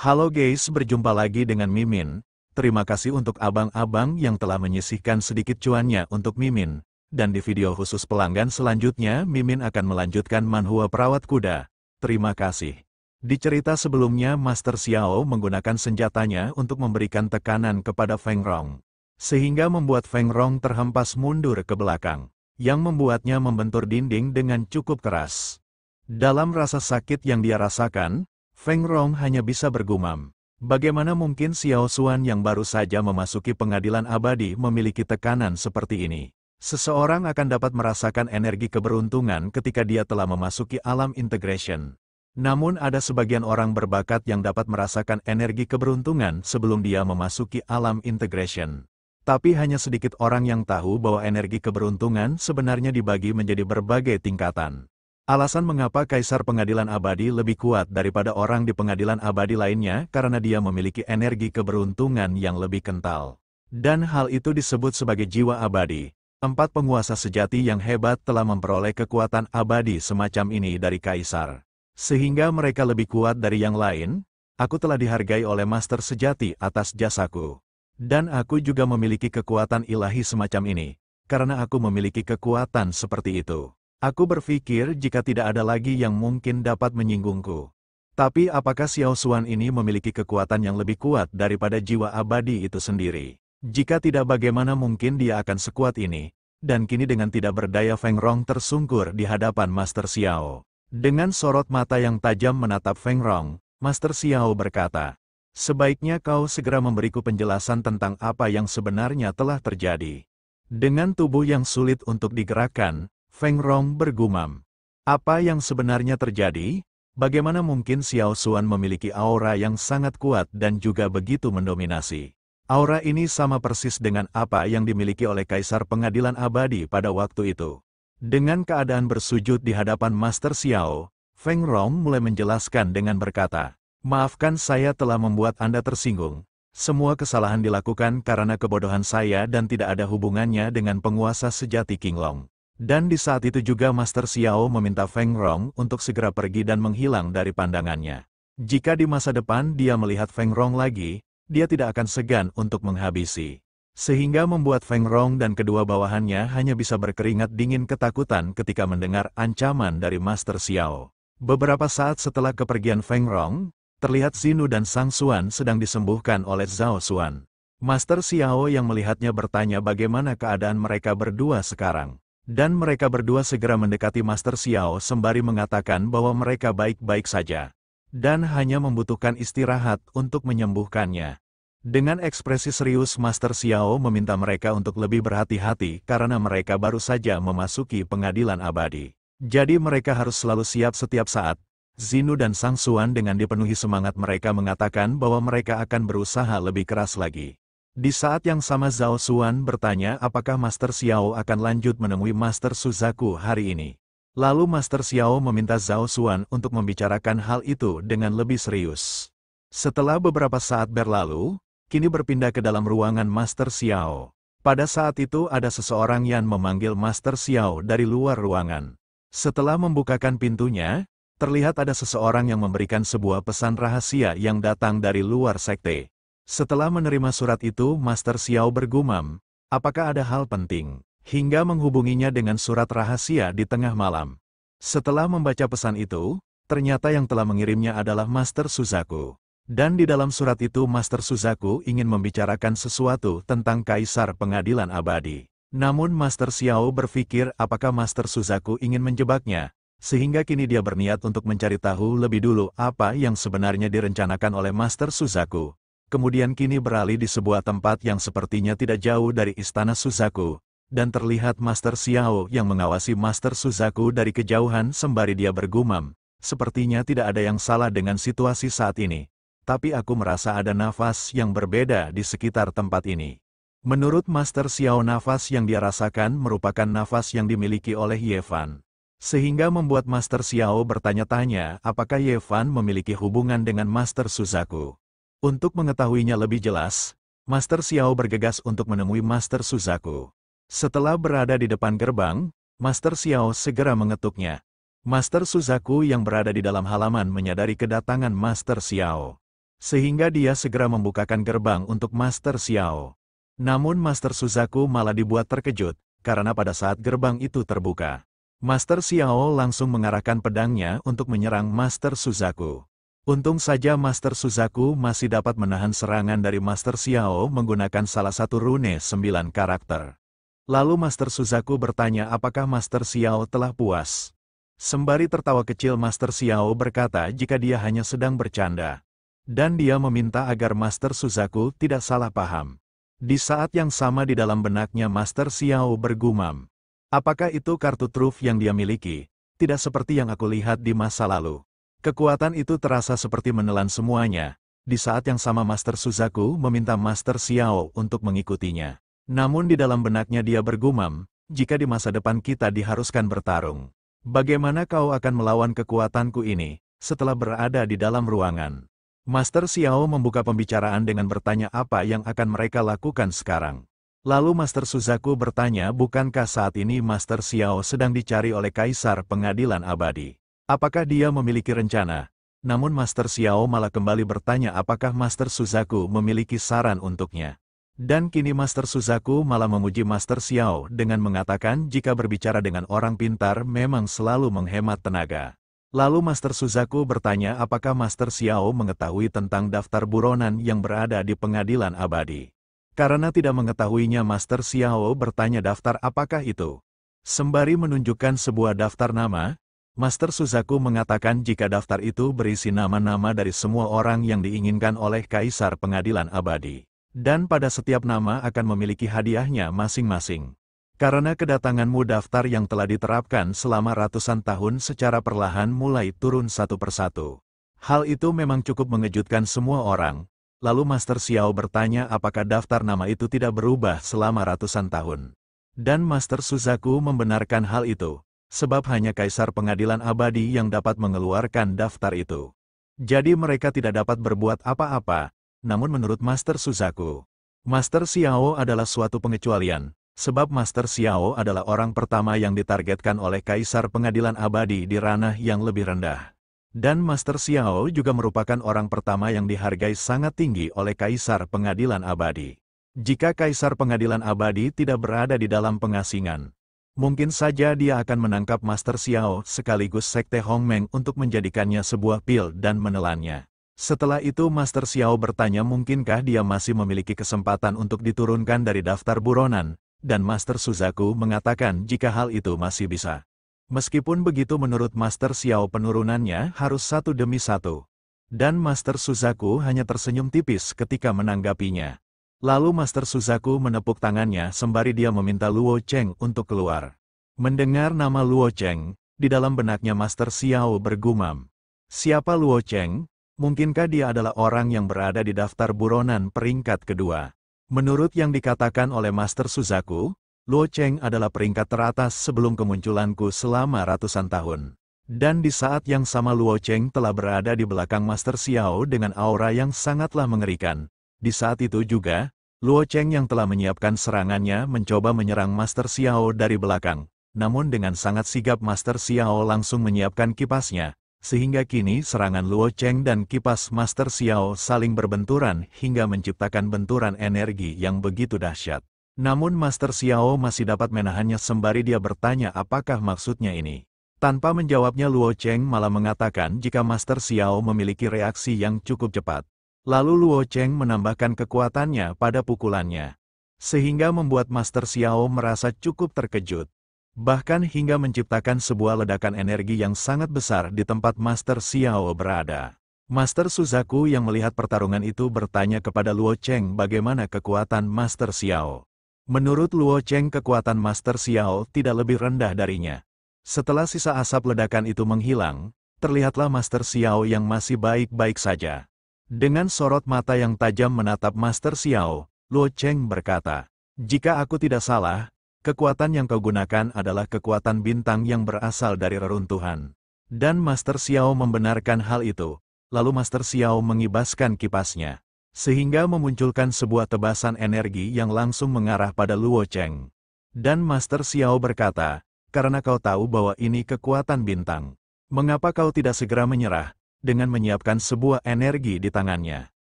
Halo guys, berjumpa lagi dengan Mimin. Terima kasih untuk abang-abang yang telah menyisihkan sedikit cuannya untuk Mimin. Dan di video khusus pelanggan selanjutnya, Mimin akan melanjutkan manhwa perawat kuda. Terima kasih. Di cerita sebelumnya, Master Xiao menggunakan senjatanya untuk memberikan tekanan kepada Feng Rong. Sehingga membuat Feng Rong terhempas mundur ke belakang, yang membuatnya membentur dinding dengan cukup keras. Dalam rasa sakit yang dia rasakan, Feng Rong hanya bisa bergumam. Bagaimana mungkin Xiao Xuan yang baru saja memasuki pengadilan abadi memiliki tekanan seperti ini? Seseorang akan dapat merasakan energi keberuntungan ketika dia telah memasuki alam integration. Namun ada sebagian orang berbakat yang dapat merasakan energi keberuntungan sebelum dia memasuki alam integration. Tapi hanya sedikit orang yang tahu bahwa energi keberuntungan sebenarnya dibagi menjadi berbagai tingkatan. Alasan mengapa Kaisar Pengadilan Abadi lebih kuat daripada orang di pengadilan abadi lainnya karena dia memiliki energi keberuntungan yang lebih kental. Dan hal itu disebut sebagai jiwa abadi. 4 penguasa sejati yang hebat telah memperoleh kekuatan abadi semacam ini dari Kaisar. Sehingga mereka lebih kuat dari yang lain. Aku telah dihargai oleh Master Sejati atas jasaku. Dan aku juga memiliki kekuatan ilahi semacam ini, karena aku memiliki kekuatan seperti itu. Aku berpikir jika tidak ada lagi yang mungkin dapat menyinggungku. Tapi apakah Xiao Xuan ini memiliki kekuatan yang lebih kuat daripada jiwa abadi itu sendiri? Jika tidak, bagaimana mungkin dia akan sekuat ini? Dan kini dengan tidak berdaya Feng Rong tersungkur di hadapan Master Xiao. Dengan sorot mata yang tajam menatap Feng Rong, Master Xiao berkata, "Sebaiknya kau segera memberiku penjelasan tentang apa yang sebenarnya telah terjadi." Dengan tubuh yang sulit untuk digerakkan, Feng Rong bergumam. Apa yang sebenarnya terjadi? Bagaimana mungkin Xiao Xuan memiliki aura yang sangat kuat dan juga begitu mendominasi? Aura ini sama persis dengan apa yang dimiliki oleh Kaisar Pengadilan Abadi pada waktu itu. Dengan keadaan bersujud di hadapan Master Xiao, Feng Rong mulai menjelaskan dengan berkata, "Maafkan, saya telah membuat Anda tersinggung. Semua kesalahan dilakukan karena kebodohan saya dan tidak ada hubungannya dengan penguasa sejati Qinglong." Dan di saat itu juga Master Xiao meminta Feng Rong untuk segera pergi dan menghilang dari pandangannya. Jika di masa depan dia melihat Feng Rong lagi, dia tidak akan segan untuk menghabisi. Sehingga membuat Feng Rong dan kedua bawahannya hanya bisa berkeringat dingin ketakutan ketika mendengar ancaman dari Master Xiao. Beberapa saat setelah kepergian Feng Rong, terlihat Zinu dan Sang Xuan sedang disembuhkan oleh Zhao Xuan. Master Xiao yang melihatnya bertanya bagaimana keadaan mereka berdua sekarang. Dan mereka berdua segera mendekati Master Xiao sembari mengatakan bahwa mereka baik-baik saja. Dan hanya membutuhkan istirahat untuk menyembuhkannya. Dengan ekspresi serius Master Xiao meminta mereka untuk lebih berhati-hati karena mereka baru saja memasuki pengadilan abadi. Jadi mereka harus selalu siap setiap saat. Zinu dan Sang Xuan dengan dipenuhi semangat mereka mengatakan bahwa mereka akan berusaha lebih keras lagi. Di saat yang sama Zhao Xuan bertanya apakah Master Xiao akan lanjut menemui Master Suzaku hari ini. Lalu Master Xiao meminta Zhao Xuan untuk membicarakan hal itu dengan lebih serius. Setelah beberapa saat berlalu, kini berpindah ke dalam ruangan Master Xiao. Pada saat itu ada seseorang yang memanggil Master Xiao dari luar ruangan. Setelah membukakan pintunya, terlihat ada seseorang yang memberikan sebuah pesan rahasia yang datang dari luar sekte. Setelah menerima surat itu, Master Xiao bergumam, apakah ada hal penting, hingga menghubunginya dengan surat rahasia di tengah malam. Setelah membaca pesan itu, ternyata yang telah mengirimnya adalah Master Suzaku. Dan di dalam surat itu Master Suzaku ingin membicarakan sesuatu tentang Kaisar Pengadilan Abadi. Namun Master Xiao berpikir apakah Master Suzaku ingin menjebaknya, sehingga kini dia berniat untuk mencari tahu lebih dulu apa yang sebenarnya direncanakan oleh Master Suzaku. Kemudian kini beralih di sebuah tempat yang sepertinya tidak jauh dari istana Suzaku, dan terlihat Master Xiao yang mengawasi Master Suzaku dari kejauhan sembari dia bergumam, sepertinya tidak ada yang salah dengan situasi saat ini, tapi aku merasa ada nafas yang berbeda di sekitar tempat ini. Menurut Master Xiao, nafas yang dia rasakan merupakan nafas yang dimiliki oleh Ye Fan. Sehingga membuat Master Xiao bertanya-tanya apakah Ye Fan memiliki hubungan dengan Master Suzaku. Untuk mengetahuinya lebih jelas, Master Xiao bergegas untuk menemui Master Suzaku. Setelah berada di depan gerbang, Master Xiao segera mengetuknya. Master Suzaku yang berada di dalam halaman menyadari kedatangan Master Xiao. Sehingga dia segera membukakan gerbang untuk Master Xiao. Namun Master Suzaku malah dibuat terkejut, karena pada saat gerbang itu terbuka, Master Xiao langsung mengarahkan pedangnya untuk menyerang Master Suzaku. Untung saja Master Suzaku masih dapat menahan serangan dari Master Xiao menggunakan salah satu rune 9 karakter. Lalu Master Suzaku bertanya apakah Master Xiao telah puas. Sembari tertawa kecil Master Xiao berkata jika dia hanya sedang bercanda. Dan dia meminta agar Master Suzaku tidak salah paham. Di saat yang sama di dalam benaknya Master Xiao bergumam. Apakah itu kartu truf yang dia miliki? Tidak seperti yang aku lihat di masa lalu. Kekuatan itu terasa seperti menelan semuanya. Di saat yang sama Master Suzaku meminta Master Xiao untuk mengikutinya. Namun di dalam benaknya dia bergumam, jika di masa depan kita diharuskan bertarung, bagaimana kau akan melawan kekuatanku ini, setelah berada di dalam ruangan? Master Xiao membuka pembicaraan dengan bertanya apa yang akan mereka lakukan sekarang. Lalu Master Suzaku bertanya bukankah saat ini Master Xiao sedang dicari oleh Kaisar Pengadilan Abadi? Apakah dia memiliki rencana? Namun Master Xiao malah kembali bertanya apakah Master Suzaku memiliki saran untuknya. Dan kini Master Suzaku malah memuji Master Xiao dengan mengatakan jika berbicara dengan orang pintar memang selalu menghemat tenaga. Lalu Master Suzaku bertanya apakah Master Xiao mengetahui tentang daftar buronan yang berada di Pengadilan Abadi. Karena tidak mengetahuinya Master Xiao bertanya daftar apakah itu. Sembari menunjukkan sebuah daftar nama, Master Suzaku mengatakan jika daftar itu berisi nama-nama dari semua orang yang diinginkan oleh Kaisar Pengadilan Abadi. Dan pada setiap nama akan memiliki hadiahnya masing-masing. Karena kedatanganmu daftar yang telah diterapkan selama ratusan tahun secara perlahan mulai turun satu persatu. Hal itu memang cukup mengejutkan semua orang. Lalu Master Xiao bertanya apakah daftar nama itu tidak berubah selama ratusan tahun. Dan Master Suzaku membenarkan hal itu. Sebab hanya Kaisar Pengadilan Abadi yang dapat mengeluarkan daftar itu. Jadi mereka tidak dapat berbuat apa-apa, namun menurut Master Suzaku, Master Xiao adalah suatu pengecualian, sebab Master Xiao adalah orang pertama yang ditargetkan oleh Kaisar Pengadilan Abadi di ranah yang lebih rendah. Dan Master Xiao juga merupakan orang pertama yang dihargai sangat tinggi oleh Kaisar Pengadilan Abadi. Jika Kaisar Pengadilan Abadi tidak berada di dalam pengasingan, mungkin saja dia akan menangkap Master Xiao sekaligus Sekte Hongmeng untuk menjadikannya sebuah pil dan menelannya. Setelah itu Master Xiao bertanya mungkinkah dia masih memiliki kesempatan untuk diturunkan dari daftar buronan, dan Master Suzaku mengatakan jika hal itu masih bisa. Meskipun begitu menurut Master Xiao penurunannya harus satu demi satu. Dan Master Suzaku hanya tersenyum tipis ketika menanggapinya. Lalu Master Suzaku menepuk tangannya sembari dia meminta Luo Cheng untuk keluar. Mendengar nama Luo Cheng, di dalam benaknya Master Xiao bergumam. Siapa Luo Cheng? Mungkinkah dia adalah orang yang berada di daftar buronan peringkat kedua? Menurut yang dikatakan oleh Master Suzaku, Luo Cheng adalah peringkat teratas sebelum kemunculanku selama ratusan tahun. Dan di saat yang sama Luo Cheng telah berada di belakang Master Xiao dengan aura yang sangatlah mengerikan. Di saat itu juga, Luo Cheng yang telah menyiapkan serangannya mencoba menyerang Master Xiao dari belakang. Namun dengan sangat sigap Master Xiao langsung menyiapkan kipasnya, sehingga kini serangan Luo Cheng dan kipas Master Xiao saling berbenturan hingga menciptakan benturan energi yang begitu dahsyat. Namun Master Xiao masih dapat menahannya sembari dia bertanya apakah maksudnya ini. Tanpa menjawabnya Luo Cheng malah mengatakan jika Master Xiao memiliki reaksi yang cukup cepat. Lalu Luo Cheng menambahkan kekuatannya pada pukulannya. Sehingga membuat Master Xiao merasa cukup terkejut. Bahkan hingga menciptakan sebuah ledakan energi yang sangat besar di tempat Master Xiao berada. Master Suzaku yang melihat pertarungan itu bertanya kepada Luo Cheng bagaimana kekuatan Master Xiao. Menurut Luo Cheng kekuatan Master Xiao tidak lebih rendah darinya. Setelah sisa asap ledakan itu menghilang, terlihatlah Master Xiao yang masih baik-baik saja. Dengan sorot mata yang tajam menatap Master Xiao, Luo Cheng berkata, jika aku tidak salah, kekuatan yang kau gunakan adalah kekuatan bintang yang berasal dari reruntuhan. Dan Master Xiao membenarkan hal itu, lalu Master Xiao mengibaskan kipasnya, sehingga memunculkan sebuah tebasan energi yang langsung mengarah pada Luo Cheng. Dan Master Xiao berkata, karena kau tahu bahwa ini kekuatan bintang, mengapa kau tidak segera menyerah? dengan menyiapkan sebuah energi di tangannya.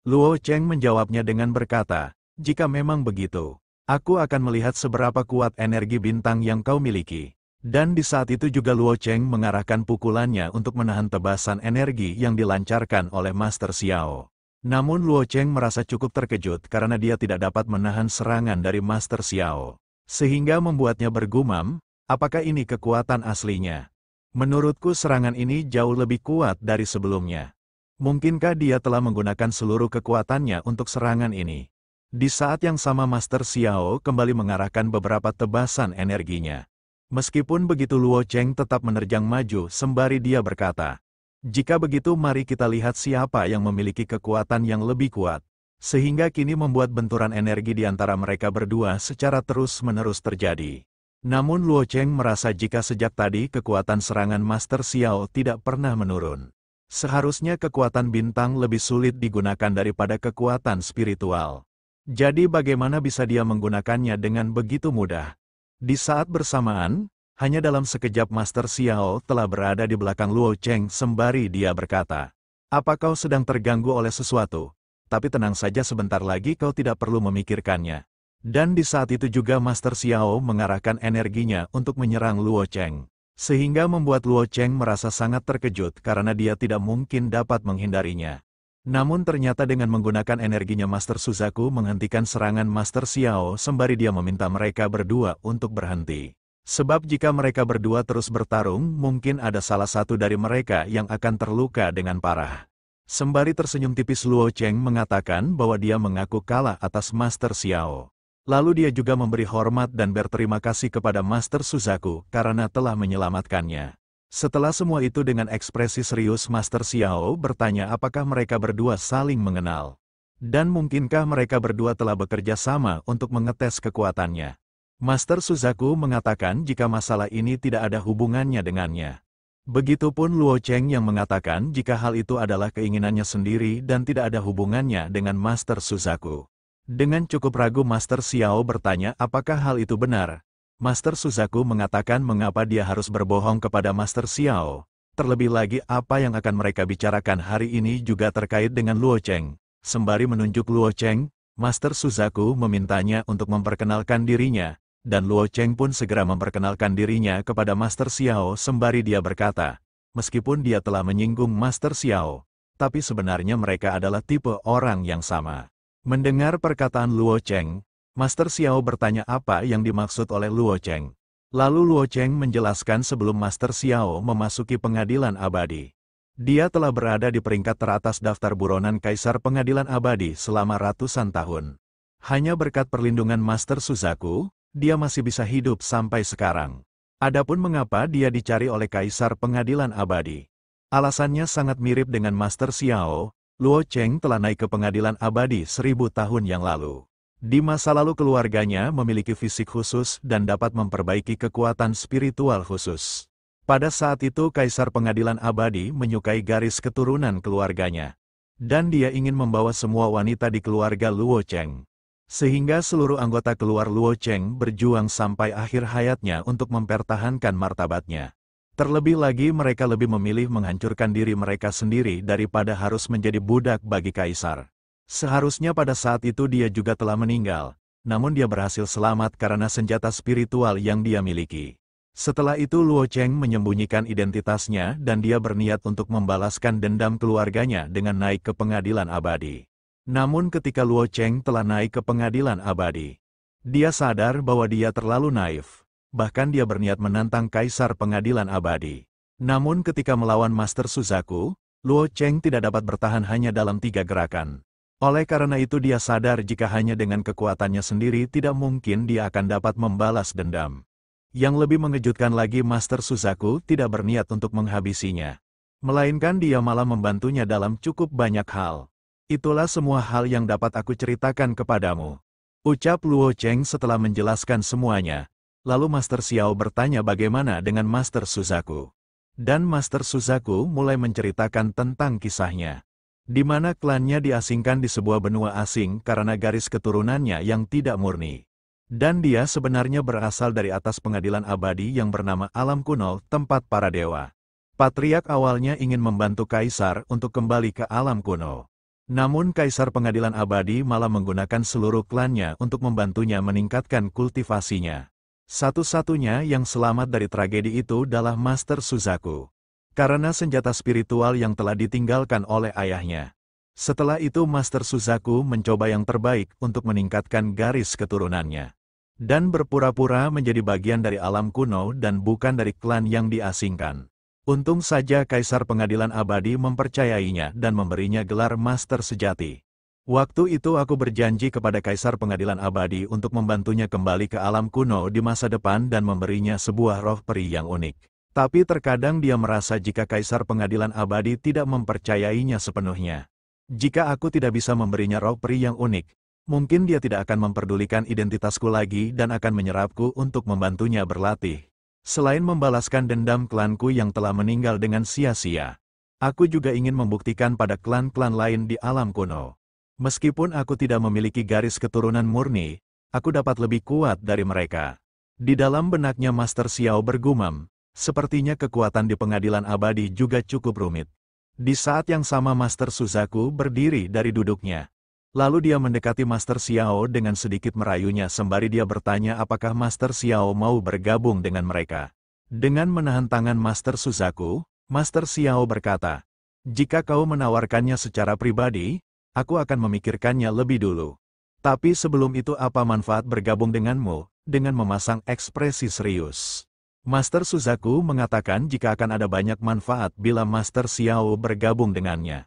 Luo Cheng menjawabnya dengan berkata, "Jika memang begitu, aku akan melihat seberapa kuat energi bintang yang kau miliki." Dan di saat itu juga Luo Cheng mengarahkan pukulannya untuk menahan tebasan energi yang dilancarkan oleh Master Xiao. Namun Luo Cheng merasa cukup terkejut karena dia tidak dapat menahan serangan dari Master Xiao. Sehingga membuatnya bergumam, apakah ini kekuatan aslinya? Menurutku serangan ini jauh lebih kuat dari sebelumnya. Mungkinkah dia telah menggunakan seluruh kekuatannya untuk serangan ini? Di saat yang sama Master Xiao kembali mengarahkan beberapa tebasan energinya. Meskipun begitu Luo Cheng tetap menerjang maju sembari dia berkata, "Jika begitu mari kita lihat siapa yang memiliki kekuatan yang lebih kuat." Sehingga kini membuat benturan energi di antara mereka berdua secara terus-menerus terjadi. Namun Luo Cheng merasa jika sejak tadi kekuatan serangan Master Xiao tidak pernah menurun. Seharusnya kekuatan bintang lebih sulit digunakan daripada kekuatan spiritual. Jadi bagaimana bisa dia menggunakannya dengan begitu mudah? Di saat bersamaan, hanya dalam sekejap Master Xiao telah berada di belakang Luo Cheng sembari dia berkata, "Apa kau sedang terganggu oleh sesuatu? Tapi tenang saja sebentar lagi kau tidak perlu memikirkannya." Dan di saat itu juga Master Xiao mengarahkan energinya untuk menyerang Luo Cheng. Sehingga membuat Luo Cheng merasa sangat terkejut karena dia tidak mungkin dapat menghindarinya. Namun ternyata dengan menggunakan energinya Master Suzaku menghentikan serangan Master Xiao sembari dia meminta mereka berdua untuk berhenti. Sebab jika mereka berdua terus bertarung, mungkin ada salah satu dari mereka yang akan terluka dengan parah. Sembari tersenyum tipis Luo Cheng mengatakan bahwa dia mengaku kalah atas Master Xiao. Lalu dia juga memberi hormat dan berterima kasih kepada Master Suzaku karena telah menyelamatkannya. Setelah semua itu dengan ekspresi serius Master Xiao bertanya apakah mereka berdua saling mengenal. Dan mungkinkah mereka berdua telah bekerja sama untuk mengetes kekuatannya. Master Suzaku mengatakan jika masalah ini tidak ada hubungannya dengannya. Begitupun Luo Cheng yang mengatakan jika hal itu adalah keinginannya sendiri dan tidak ada hubungannya dengan Master Suzaku. Dengan cukup ragu Master Xiao bertanya apakah hal itu benar. Master Suzaku mengatakan mengapa dia harus berbohong kepada Master Xiao. Terlebih lagi apa yang akan mereka bicarakan hari ini juga terkait dengan Luo Cheng. Sembari menunjuk Luo Cheng, Master Suzaku memintanya untuk memperkenalkan dirinya, dan Luo Cheng pun segera memperkenalkan dirinya kepada Master Xiao sembari dia berkata, meskipun dia telah menyinggung Master Xiao, tapi sebenarnya mereka adalah tipe orang yang sama. Mendengar perkataan Luo Cheng, Master Xiao bertanya apa yang dimaksud oleh Luo Cheng. Lalu Luo Cheng menjelaskan sebelum Master Xiao memasuki pengadilan abadi. Dia telah berada di peringkat teratas daftar buronan Kaisar Pengadilan Abadi selama ratusan tahun. Hanya berkat perlindungan Master Suzaku, dia masih bisa hidup sampai sekarang. Adapun mengapa dia dicari oleh Kaisar Pengadilan Abadi. Alasannya sangat mirip dengan Master Xiao. Luo Cheng telah naik ke Pengadilan Abadi 1000 tahun yang lalu. Di masa lalu keluarganya memiliki fisik khusus dan dapat memperbaiki kekuatan spiritual khusus. Pada saat itu Kaisar Pengadilan Abadi menyukai garis keturunan keluarganya. Dan dia ingin membawa semua wanita di keluarga Luo Cheng. Sehingga seluruh anggota keluar Luo Cheng berjuang sampai akhir hayatnya untuk mempertahankan martabatnya. Terlebih lagi mereka lebih memilih menghancurkan diri mereka sendiri daripada harus menjadi budak bagi Kaisar. Seharusnya pada saat itu dia juga telah meninggal, namun dia berhasil selamat karena senjata spiritual yang dia miliki. Setelah itu Luo Cheng menyembunyikan identitasnya dan dia berniat untuk membalaskan dendam keluarganya dengan naik ke Pengadilan Abadi. Namun ketika Luo Cheng telah naik ke Pengadilan Abadi, dia sadar bahwa dia terlalu naif. Bahkan dia berniat menantang Kaisar Pengadilan Abadi. Namun ketika melawan Master Suzaku, Luo Cheng tidak dapat bertahan hanya dalam 3 gerakan. Oleh karena itu dia sadar jika hanya dengan kekuatannya sendiri tidak mungkin dia akan dapat membalas dendam. Yang lebih mengejutkan lagi Master Suzaku tidak berniat untuk menghabisinya. Melainkan dia malah membantunya dalam cukup banyak hal. Itulah semua hal yang dapat aku ceritakan kepadamu. Ucap Luo Cheng setelah menjelaskan semuanya. Lalu Master Xiao bertanya bagaimana dengan Master Suzaku. Dan Master Suzaku mulai menceritakan tentang kisahnya. Di mana klannya diasingkan di sebuah benua asing karena garis keturunannya yang tidak murni. Dan dia sebenarnya berasal dari atas Pengadilan Abadi yang bernama Alam Kuno, tempat para dewa. Patriark awalnya ingin membantu Kaisar untuk kembali ke alam kuno. Namun Kaisar Pengadilan Abadi malah menggunakan seluruh klannya untuk membantunya meningkatkan kultivasinya. Satu-satunya yang selamat dari tragedi itu adalah Master Suzaku. Karena senjata spiritual yang telah ditinggalkan oleh ayahnya. Setelah itu Master Suzaku mencoba yang terbaik untuk meningkatkan garis keturunannya. Dan berpura-pura menjadi bagian dari alam kuno dan bukan dari klan yang diasingkan. Untung saja Kaisar Pengadilan Abadi mempercayainya dan memberinya gelar Master Sejati. Waktu itu aku berjanji kepada Kaisar Pengadilan Abadi untuk membantunya kembali ke alam kuno di masa depan dan memberinya sebuah roh peri yang unik. Tapi terkadang dia merasa jika Kaisar Pengadilan Abadi tidak mempercayainya sepenuhnya. Jika aku tidak bisa memberinya roh peri yang unik, mungkin dia tidak akan memperdulikan identitasku lagi dan akan menyerapku untuk membantunya berlatih. Selain membalaskan dendam klanku yang telah meninggal dengan sia-sia, aku juga ingin membuktikan pada klan-klan lain di alam kuno. Meskipun aku tidak memiliki garis keturunan murni, aku dapat lebih kuat dari mereka. Di dalam benaknya Master Xiao bergumam, sepertinya kekuatan di Pengadilan Abadi juga cukup rumit. Di saat yang sama Master Suzaku berdiri dari duduknya. Lalu dia mendekati Master Xiao dengan sedikit merayunya sembari dia bertanya apakah Master Xiao mau bergabung dengan mereka. Dengan menahan tangan Master Suzaku, Master Xiao berkata, "Jika kau menawarkannya secara pribadi, aku akan memikirkannya lebih dulu. Tapi sebelum itu apa manfaat bergabung denganmu?" Dengan memasang ekspresi serius. Master Suzaku mengatakan jika akan ada banyak manfaat bila Master Xiao bergabung dengannya.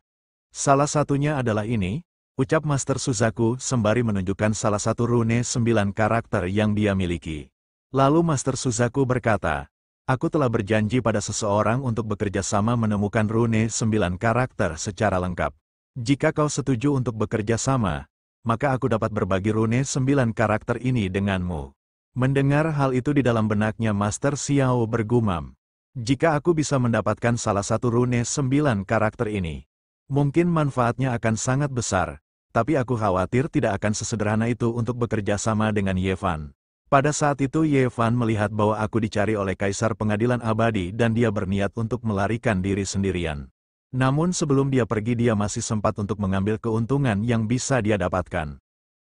Salah satunya adalah ini, ucap Master Suzaku sembari menunjukkan salah satu rune 9 karakter yang dia miliki. Lalu Master Suzaku berkata, "Aku telah berjanji pada seseorang untuk bekerja sama menemukan rune 9 karakter secara lengkap. Jika kau setuju untuk bekerja sama, maka aku dapat berbagi rune 9 karakter ini denganmu." Mendengar hal itu di dalam benaknya Master Xiao bergumam. Jika aku bisa mendapatkan salah satu rune 9 karakter ini, mungkin manfaatnya akan sangat besar, tapi aku khawatir tidak akan sesederhana itu untuk bekerja sama dengan Ye Fan. Pada saat itu Ye Fan melihat bahwa aku dicari oleh Kaisar Pengadilan Abadi dan dia berniat untuk melarikan diri sendirian. Namun sebelum dia pergi dia masih sempat untuk mengambil keuntungan yang bisa dia dapatkan.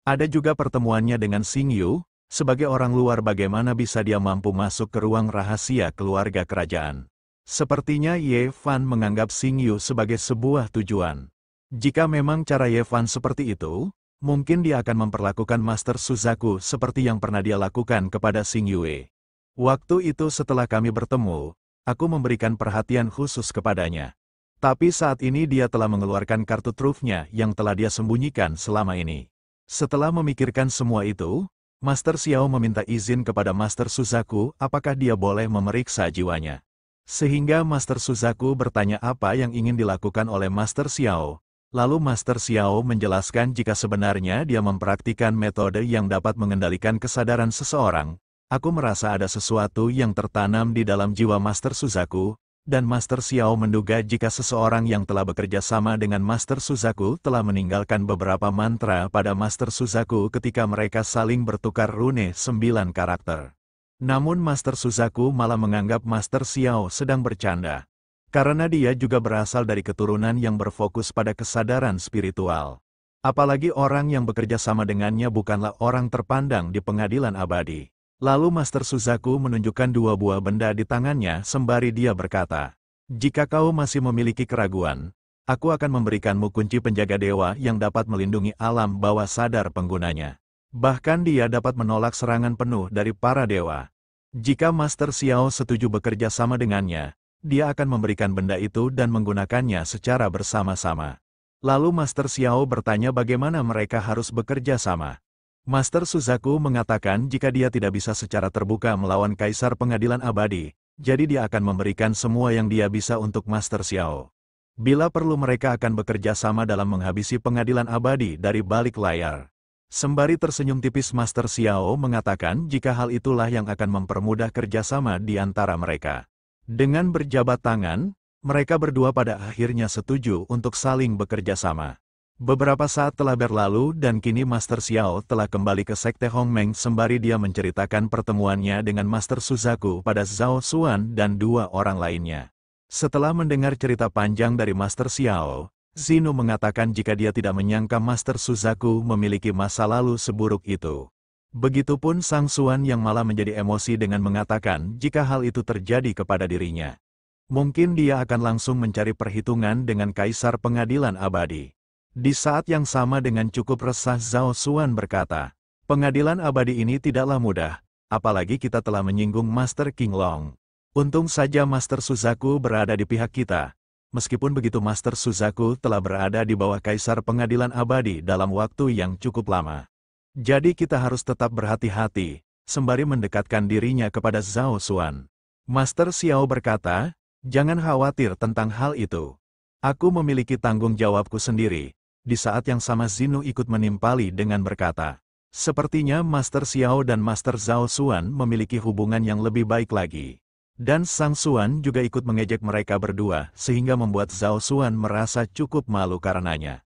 Ada juga pertemuannya dengan Xing Yu. Sebagai orang luar bagaimana bisa dia mampu masuk ke ruang rahasia keluarga kerajaan? Sepertinya Ye Fan menganggap Xing Yu sebagai sebuah tujuan. Jika memang cara Ye Fan seperti itu, mungkin dia akan memperlakukan Master Suzaku seperti yang pernah dia lakukan kepada Xing Yue. Waktu itu setelah kami bertemu, aku memberikan perhatian khusus kepadanya. Tapi saat ini dia telah mengeluarkan kartu trufnya yang telah dia sembunyikan selama ini. Setelah memikirkan semua itu, Master Xiao meminta izin kepada Master Suzaku apakah dia boleh memeriksa jiwanya. Sehingga Master Suzaku bertanya apa yang ingin dilakukan oleh Master Xiao. Lalu Master Xiao menjelaskan jika sebenarnya dia mempraktikkan metode yang dapat mengendalikan kesadaran seseorang. Aku merasa ada sesuatu yang tertanam di dalam jiwa Master Suzaku, dan Master Xiao menduga jika seseorang yang telah bekerja sama dengan Master Suzaku telah meninggalkan beberapa mantra pada Master Suzaku ketika mereka saling bertukar rune 9 karakter. Namun Master Suzaku malah menganggap Master Xiao sedang bercanda. Karena dia juga berasal dari keturunan yang berfokus pada kesadaran spiritual. Apalagi orang yang bekerja sama dengannya bukanlah orang terpandang di Pengadilan Abadi. Lalu Master Suzaku menunjukkan 2 buah benda di tangannya sembari dia berkata, "Jika kau masih memiliki keraguan, aku akan memberikanmu kunci penjaga dewa yang dapat melindungi alam bawah sadar penggunanya. Bahkan dia dapat menolak serangan penuh dari para dewa. Jika Master Xiao setuju bekerja sama dengannya, dia akan memberikan benda itu dan menggunakannya secara bersama-sama." Lalu Master Xiao bertanya bagaimana mereka harus bekerja sama. Master Suzaku mengatakan jika dia tidak bisa secara terbuka melawan Kaisar Pengadilan Abadi, jadi dia akan memberikan semua yang dia bisa untuk Master Xiao. Bila perlu mereka akan bekerja sama dalam menghabisi Pengadilan Abadi dari balik layar. Sembari tersenyum tipis Master Xiao mengatakan jika hal itulah yang akan mempermudah kerjasama di antara mereka. Dengan berjabat tangan, mereka berdua pada akhirnya setuju untuk saling bekerja sama. Beberapa saat telah berlalu dan kini Master Xiao telah kembali ke Sekte Hongmeng sembari dia menceritakan pertemuannya dengan Master Suzaku pada Zhao Xuan dan 2 orang lainnya. Setelah mendengar cerita panjang dari Master Xiao, Zinu mengatakan jika dia tidak menyangka Master Suzaku memiliki masa lalu seburuk itu. Begitupun Sang Xuan yang malah menjadi emosi dengan mengatakan jika hal itu terjadi kepada dirinya. Mungkin dia akan langsung mencari perhitungan dengan Kaisar Pengadilan Abadi. Di saat yang sama dengan cukup resah Zhao Xuan berkata, "Pengadilan abadi ini tidaklah mudah, apalagi kita telah menyinggung Master King Long. Untung saja Master Suzaku berada di pihak kita. Meskipun begitu Master Suzaku telah berada di bawah Kaisar Pengadilan Abadi dalam waktu yang cukup lama. Jadi kita harus tetap berhati-hati," sembari mendekatkan dirinya kepada Zhao Xuan. Master Xiao berkata, "Jangan khawatir tentang hal itu. Aku memiliki tanggung jawabku sendiri." Di saat yang sama Zinu ikut menimpali dengan berkata, "Sepertinya Master Xiao dan Master Zhao Xuan memiliki hubungan yang lebih baik lagi." Dan Sang Xuan juga ikut mengejek mereka berdua sehingga membuat Zhao Xuan merasa cukup malu karenanya.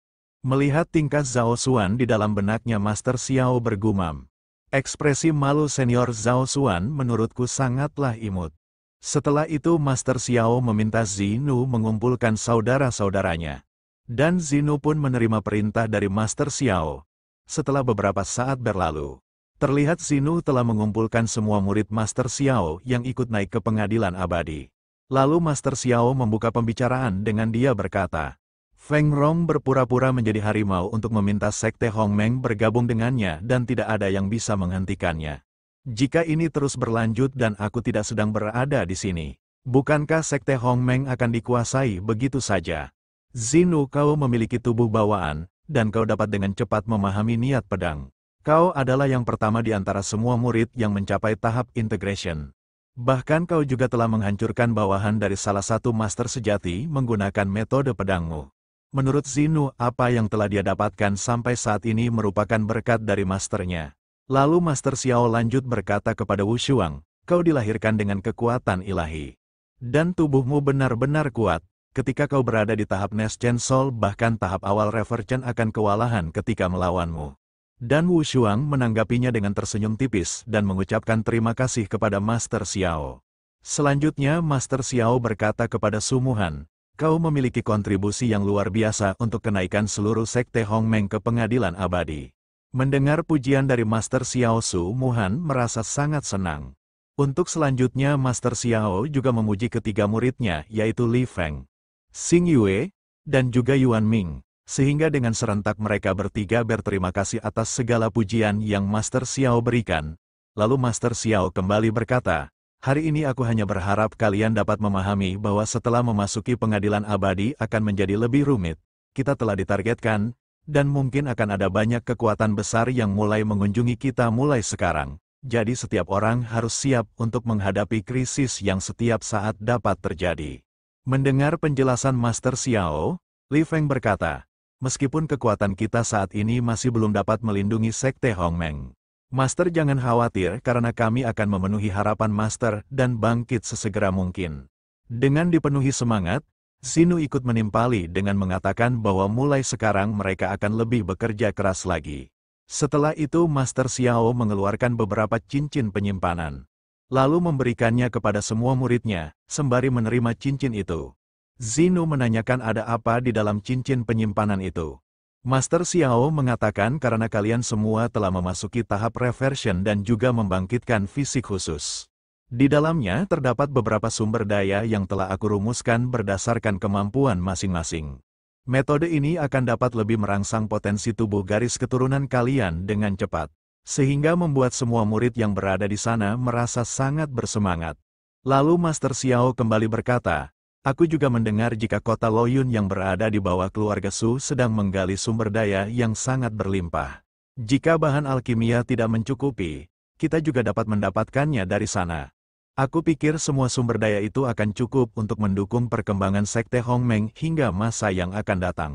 Melihat tingkah Zhao Xuan di dalam benaknya Master Xiao bergumam. Ekspresi malu senior Zhao Xuan menurutku sangatlah imut. Setelah itu Master Xiao meminta Zinu mengumpulkan saudara-saudaranya. Dan Zinu pun menerima perintah dari Master Xiao. Setelah beberapa saat berlalu, terlihat Zinu telah mengumpulkan semua murid Master Xiao yang ikut naik ke Pengadilan Abadi. Lalu Master Xiao membuka pembicaraan dengan dia berkata, "Feng Rong berpura-pura menjadi harimau untuk meminta Sekte Hongmeng bergabung dengannya dan tidak ada yang bisa menghentikannya. Jika ini terus berlanjut dan aku tidak sedang berada di sini, bukankah Sekte Hongmeng akan dikuasai begitu saja? Zinu, kau memiliki tubuh bawaan, dan kau dapat dengan cepat memahami niat pedang. Kau adalah yang pertama di antara semua murid yang mencapai tahap integration. Bahkan kau juga telah menghancurkan bawahan dari salah satu master sejati menggunakan metode pedangmu. Menurut Zinu, apa yang telah dia dapatkan sampai saat ini merupakan berkat dari masternya." Lalu Master Xiao lanjut berkata kepada Wu Shuang, "Kau dilahirkan dengan kekuatan ilahi. Dan tubuhmu benar-benar kuat. Ketika kau berada di tahap Next-Gen Soul bahkan tahap awal Reversion akan kewalahan ketika melawanmu." Dan Wu Shuang menanggapinya dengan tersenyum tipis dan mengucapkan terima kasih kepada Master Xiao. Selanjutnya Master Xiao berkata kepada Su Muhan, "Kau memiliki kontribusi yang luar biasa untuk kenaikan seluruh Sekte Hongmeng ke Pengadilan Abadi." Mendengar pujian dari Master Xiao, Su Muhan merasa sangat senang. Untuk selanjutnya Master Xiao juga memuji ketiga muridnya yaitu Li Feng, Xing Yue, dan juga Yuan Ming. Sehingga dengan serentak mereka bertiga berterima kasih atas segala pujian yang Master Xiao berikan. Lalu Master Xiao kembali berkata, "Hari ini aku hanya berharap kalian dapat memahami bahwa setelah memasuki Pengadilan Abadi akan menjadi lebih rumit. Kita telah ditargetkan, dan mungkin akan ada banyak kekuatan besar yang mulai mengunjungi kita mulai sekarang. Jadi setiap orang harus siap untuk menghadapi krisis yang setiap saat dapat terjadi." Mendengar penjelasan Master Xiao, Li Feng berkata, "Meskipun kekuatan kita saat ini masih belum dapat melindungi Sekte Hongmeng, Master jangan khawatir karena kami akan memenuhi harapan Master dan bangkit sesegera mungkin." Dengan dipenuhi semangat, Zinu ikut menimpali dengan mengatakan bahwa mulai sekarang mereka akan lebih bekerja keras lagi. Setelah itu Master Xiao mengeluarkan beberapa cincin penyimpanan. Lalu memberikannya kepada semua muridnya, sembari menerima cincin itu. Zinu menanyakan ada apa di dalam cincin penyimpanan itu. Master Xiao mengatakan karena kalian semua telah memasuki tahap reversion dan juga membangkitkan fisik khusus. Di dalamnya terdapat beberapa sumber daya yang telah aku rumuskan berdasarkan kemampuan masing-masing. Metode ini akan dapat lebih merangsang potensi tubuh garis keturunan kalian dengan cepat, sehingga membuat semua murid yang berada di sana merasa sangat bersemangat. Lalu Master Xiao kembali berkata, "Aku juga mendengar jika kota Loyun yang berada di bawah keluarga Su sedang menggali sumber daya yang sangat berlimpah. Jika bahan alkimia tidak mencukupi, kita juga dapat mendapatkannya dari sana. Aku pikir semua sumber daya itu akan cukup untuk mendukung perkembangan Sekte Hongmeng hingga masa yang akan datang.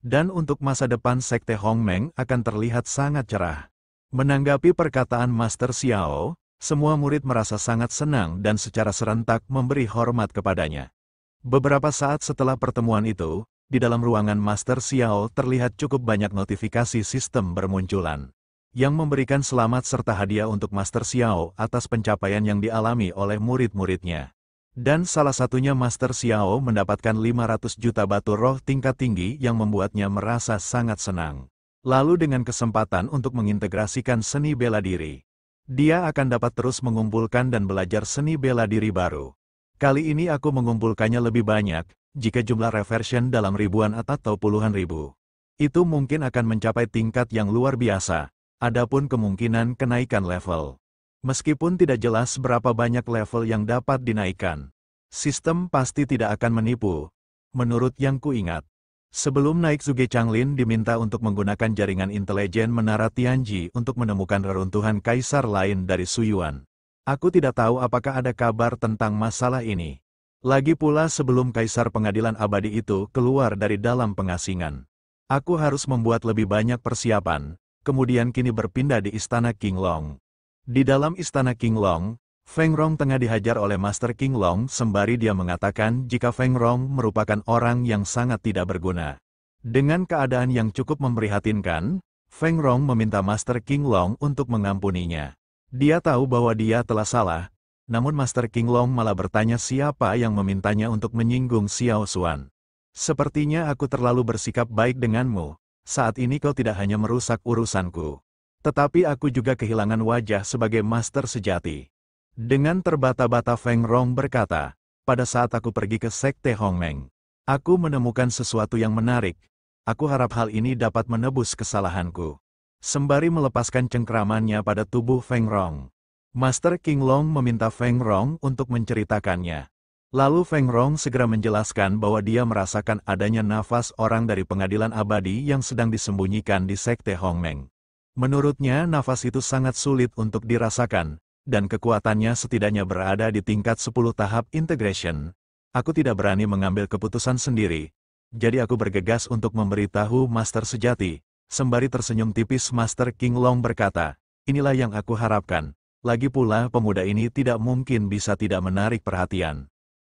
Dan untuk masa depan Sekte Hongmeng akan terlihat sangat cerah." Menanggapi perkataan Master Xiao, semua murid merasa sangat senang dan secara serentak memberi hormat kepadanya. Beberapa saat setelah pertemuan itu, di dalam ruangan Master Xiao terlihat cukup banyak notifikasi sistem bermunculan, yang memberikan selamat serta hadiah untuk Master Xiao atas pencapaian yang dialami oleh murid-muridnya. Dan salah satunya Master Xiao mendapatkan 500 juta batu roh tingkat tinggi yang membuatnya merasa sangat senang. Lalu dengan kesempatan untuk mengintegrasikan seni bela diri, dia akan dapat terus mengumpulkan dan belajar seni bela diri baru. Kali ini aku mengumpulkannya lebih banyak, jika jumlah reversion dalam ribuan atau puluhan ribu. Itu mungkin akan mencapai tingkat yang luar biasa, adapun kemungkinan kenaikan level. Meskipun tidak jelas berapa banyak level yang dapat dinaikkan, sistem pasti tidak akan menipu. Menurut yang kuingat, sebelum naik Zhuge Changlin diminta untuk menggunakan jaringan intelijen Menara Tianji untuk menemukan reruntuhan kaisar lain dari Suyuan. Aku tidak tahu apakah ada kabar tentang masalah ini. Lagi pula sebelum kaisar pengadilan abadi itu keluar dari dalam pengasingan, aku harus membuat lebih banyak persiapan, kemudian kini berpindah di istana King Long. Di dalam istana King Long, Feng Rong tengah dihajar oleh Master King Long sembari dia mengatakan jika Feng Rong merupakan orang yang sangat tidak berguna. Dengan keadaan yang cukup memprihatinkan, Feng Rong meminta Master King Long untuk mengampuninya. Dia tahu bahwa dia telah salah, namun Master King Long malah bertanya siapa yang memintanya untuk menyinggung Xiao Xuan. Sepertinya aku terlalu bersikap baik denganmu, saat ini kau tidak hanya merusak urusanku, tetapi aku juga kehilangan wajah sebagai master sejati. Dengan terbata-bata Feng Rong berkata, pada saat aku pergi ke Sekte Hongmeng, aku menemukan sesuatu yang menarik. Aku harap hal ini dapat menebus kesalahanku. Sembari melepaskan cengkeramannya pada tubuh Feng Rong, Master King Long meminta Feng Rong untuk menceritakannya. Lalu Feng Rong segera menjelaskan bahwa dia merasakan adanya nafas orang dari pengadilan abadi yang sedang disembunyikan di Sekte Hongmeng. Menurutnya nafas itu sangat sulit untuk dirasakan, dan kekuatannya setidaknya berada di tingkat 10 tahap integration. Aku tidak berani mengambil keputusan sendiri, jadi aku bergegas untuk memberitahu Master Sejati. Sembari tersenyum tipis Master King Long berkata, inilah yang aku harapkan. Lagi pula pemuda ini tidak mungkin bisa tidak menarik perhatian.